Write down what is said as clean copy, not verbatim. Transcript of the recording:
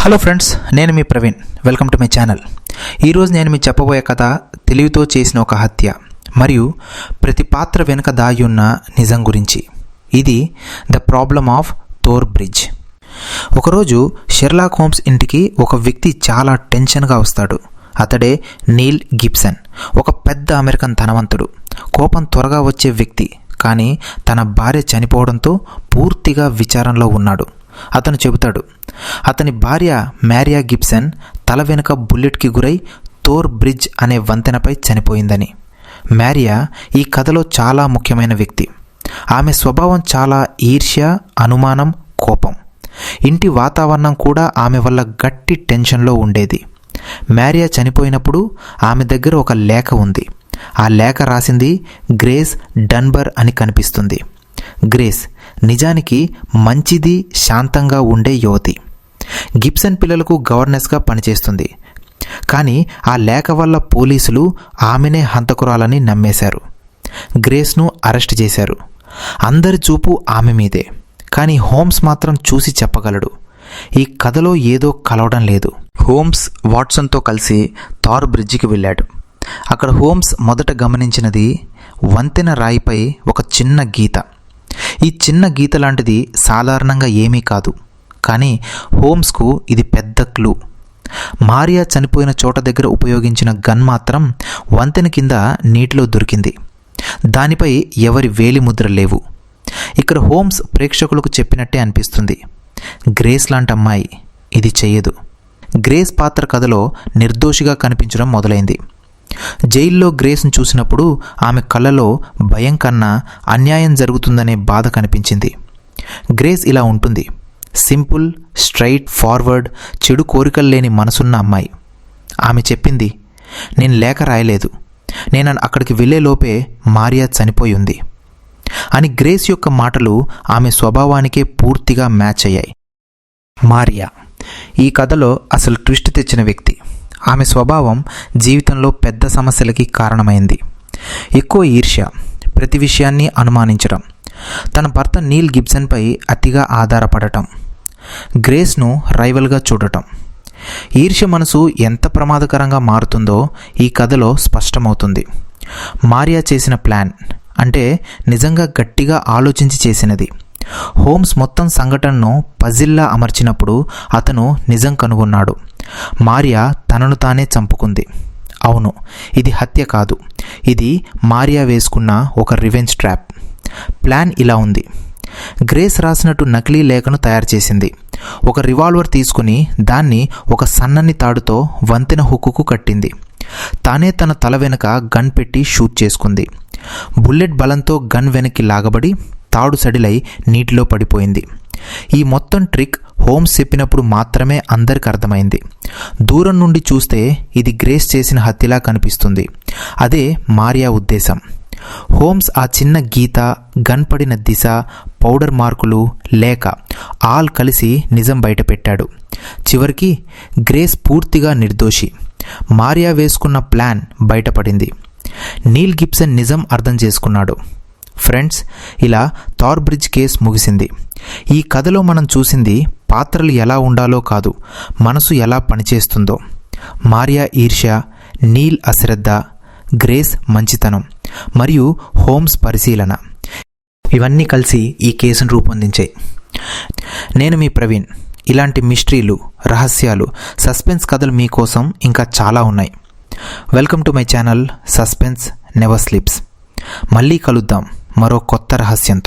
Hello friends, నేను మీ Praveen. Welcome to my channel. ఈరోజు నేను మీకు చెప్పబోయే కథ తెలివితో చేసిన ఒక హత్య మరియు ప్రతి పాత్ర వెనుక దాగి ఉన్న నిజం గురించి. ఇది the problem of Thor bridge. ఒకరోజు షెర్లాక్ హోమ్స్ ఇంటికి ఒక వ్యక్తి చాలా టెన్షన్గా వస్తాడు. అతడే నీల్ గిబ్సన్. ఒక పెద్ద అమెరికన్ ధనవంతుడు, కోపం త్వరగా వచ్చే వ్యక్తి. కానీ తన భార్య చనిపోవడంతో పూర్తిగా విచారంలో ఉన్నాడు. అతను చెబుతాడు, అతని భార్య మ్యారియా గిబ్సన్ తల వెనుక బుల్లెట్కి గురై థోర్ బ్రిడ్జ్ అనే వంతెనపై చనిపోయిందని. మ్యారియా ఈ కథలో చాలా ముఖ్యమైన వ్యక్తి. ఆమె స్వభావం చాలా ఈర్ష్య, అనుమానం, కోపం. ఇంటి వాతావరణం కూడా ఆమె వల్ల గట్టి టెన్షన్లో ఉండేది. మ్యారియా చనిపోయినప్పుడు ఆమె దగ్గర ఒక లేఖ ఉంది. ఆ లేఖ రాసింది గ్రేస్ డన్బర్ అని కనిపిస్తుంది. గ్రేస్ నిజానికి మంచిది, శాంతంగా ఉండే యువతి. గిబ్సన్ పిల్లలకు గవర్నెస్గా పనిచేస్తుంది. కానీ ఆ లేఖ వల్ల పోలీసులు ఆమెనే హంతకురాలని నమ్మేశారు. గ్రేస్ను అరెస్ట్ చేశారు. అందరి చూపు ఆమె మీదే. కానీ హోమ్స్ మాత్రం చూసి చెప్పగలడు, ఈ కథలో ఏదో కలవడం లేదు. హోమ్స్ వాట్సన్తో కలిసి థార్ బ్రిడ్జికి వెళ్ళాడు. అక్కడ హోమ్స్ మొదట గమనించినది వంతెన రాయిపై ఒక చిన్న గీత. ఈ చిన్న గీత లాంటిది సాధారణంగా ఏమీ కాదు. కానీ హోమ్స్కు ఇది పెద్ద క్లూ. మారియా చనిపోయిన చోట దగ్గర ఉపయోగించిన గన్ మాత్రం వంతెన కింద నీటిలో దొరికింది. దానిపై ఎవరి వేలి ముద్ర లేవు. ఇక్కడ హోమ్స్ ప్రేక్షకులకు చెప్పినట్టే అనిపిస్తుంది, గ్రేస్ లాంటి అమ్మాయి ఇది చెయ్యదు. గ్రేస్ పాత్ర కథలో నిర్దోషిగా కనిపించడం మొదలైంది. జైల్లో గ్రేస్ను చూసినప్పుడు ఆమె కళ్ళలో భయం కన్నా అన్యాయం జరుగుతుందనే బాధ కనిపించింది. గ్రేస్ ఇలా ఉంటుంది, సింపుల్, స్ట్రైట్ ఫార్వర్డ్, చెడు కోరికలు లేని మనసున్న అమ్మాయి. ఆమె చెప్పింది, నేను లేఖ రాయలేదు, నేను అక్కడికి వెళ్ళే లోపే మారియా చనిపోయి ఉంది అని. గ్రేస్ యొక్క మాటలు ఆమె స్వభావానికే పూర్తిగా మ్యాచ్ అయ్యాయి. మారియా ఈ కథలో అసలు ట్విస్ట్ తెచ్చిన వ్యక్తి. ఆమె స్వభావం జీవితంలో పెద్ద సమస్యలకి కారణమైంది. ఎక్కువ ఈర్ష్య, ప్రతి విషయాన్ని అనుమానించడం, తన భర్త నీల్ గిబ్సన్పై అతిగా ఆధారపడటం, గ్రేస్ను రైవల్గా చూడటం. ఈర్ష్య మనసు ఎంత ప్రమాదకరంగా మారుతుందో ఈ కథలో స్పష్టమవుతుంది. మారియా చేసిన ప్లాన్ అంటే నిజంగా గట్టిగా ఆలోచించి చేసినది. హోమ్స్ మొత్తం సంఘటనను పజిల్లా అమర్చినప్పుడు అతను నిజం కనుగొన్నాడు. మారియా తనను తానే చంపుకుంది. అవును, ఇది హత్య కాదు, ఇది మారియా వేసుకున్న ఒక రివెంజ్ ట్రాప్. ప్లాన్ ఇలా ఉంది. గ్రేస్ రాసినట్టు నకిలీ లేఖను తయారు చేసింది. ఒక రివాల్వర్ తీసుకుని దాన్ని ఒక సన్నని తాడుతో వంతెన హుక్కుకు కట్టింది. తానే తన తల వెనుక గన్ పెట్టి షూట్ చేసుకుంది. బుల్లెట్ బలంతో గన్ వెనక్కి లాగబడి తాడు సడిలై నీటిలో పడిపోయింది. ఈ మొత్తం ట్రిక్ హోమ్స్ చెప్పినప్పుడు మాత్రమే అందరికి అర్థమైంది. దూరం నుండి చూస్తే ఇది గ్రేస్ చేసిన హత్యలా కనిపిస్తుంది. అదే మారియా ఉద్దేశం. హోమ్స్ ఆ చిన్న గీత, గన్ పడిన దిశ, పౌడర్ మార్కులు, లేఖ ఆల్ కలిసి నిజం బయటపెట్టాడు. చివరికి గ్రేస్ పూర్తిగా నిర్దోషి. మారియా వేసుకున్న ప్లాన్ బయటపడింది. నీల్ గిబ్సన్ నిజం అర్థం చేసుకున్నాడు. ఫ్రెండ్స్, ఇలా థార్ బ్రిడ్జ్ కేసు ముగిసింది. ఈ కథలో మనం చూసింది పాత్రలు ఎలా ఉండాలో కాదు, మనసు ఎలా పనిచేస్తుందో. మారియా ఈర్ష్య, నీల్ అశ్రద్ధ, గ్రేస్ మంచితనం మరియు హోమ్స్ పరిశీలన, ఇవన్నీ కలిసి ఈ కేసును రూపొందించాయి. నేను మీ ప్రవీణ్. ఇలాంటి మిస్టరీలు, రహస్యాలు, సస్పెన్స్ కథలు మీకోసం ఇంకా చాలా ఉన్నాయి. Welcome to my channel suspense never sleeps. మళ్ళీ కలుద్దాం మరో కొత్త రహస్యంతో.